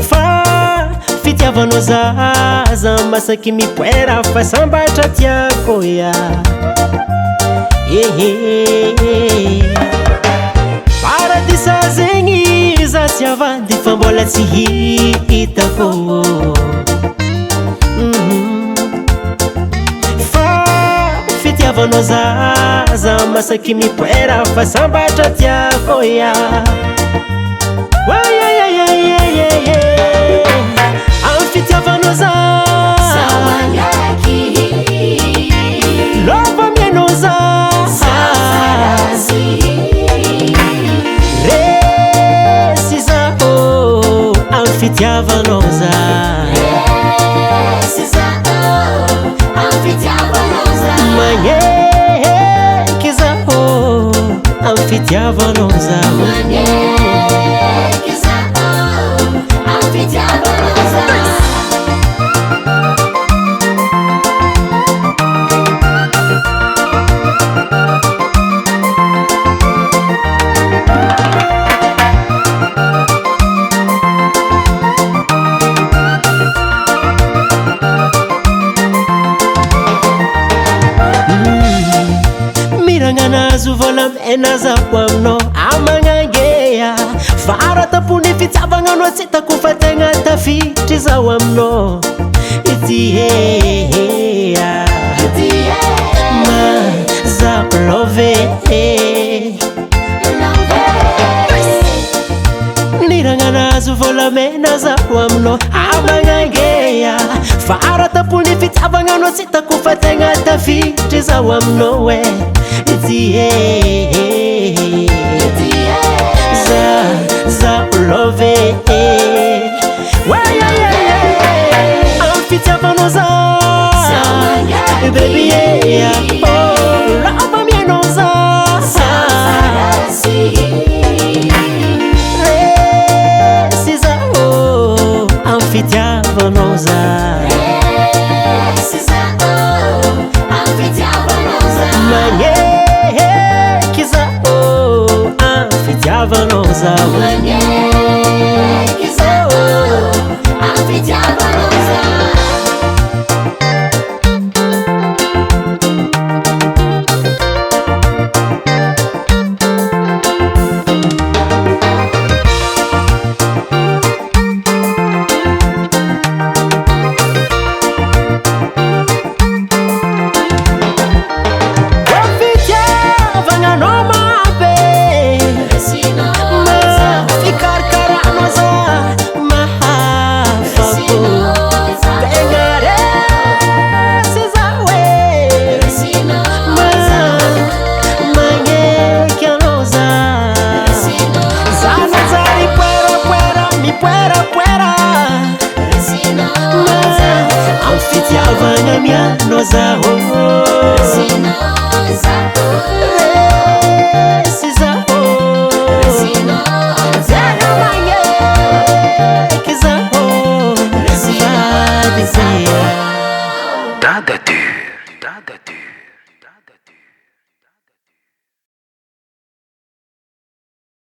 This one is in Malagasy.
Fa fitiavanao zaza masaky mipoera fa sambatra tiako ya paradisa zegny za tsy avady fa mbola tsy hitako fa fitiavanao zaza masaky mipoera fa sambatra tiako ya amin'ny fitiavanao zaza lova mianao zaza resy zaho amin'ny fitiavanao magneky zaho amin'ny fitiavanao volamena zaho aminao amagnangeya faratapony fitiavagnanao tsy hitako fa tegna tafitry zaho aminao ityea zaho love niragnanazo volamena zaho aminao amagnangeya faratapony fitiavagnanao tsy hitako fa tegna tafitry zaho aminao za love amin'ny fitiavanao zaza baby lava mianao zaza resy zaho amin'ny fitiavanao magneky zaho amin'ny fitiavanao miano zaho resy zaho zaga magneky zaho vady zay Dada Dur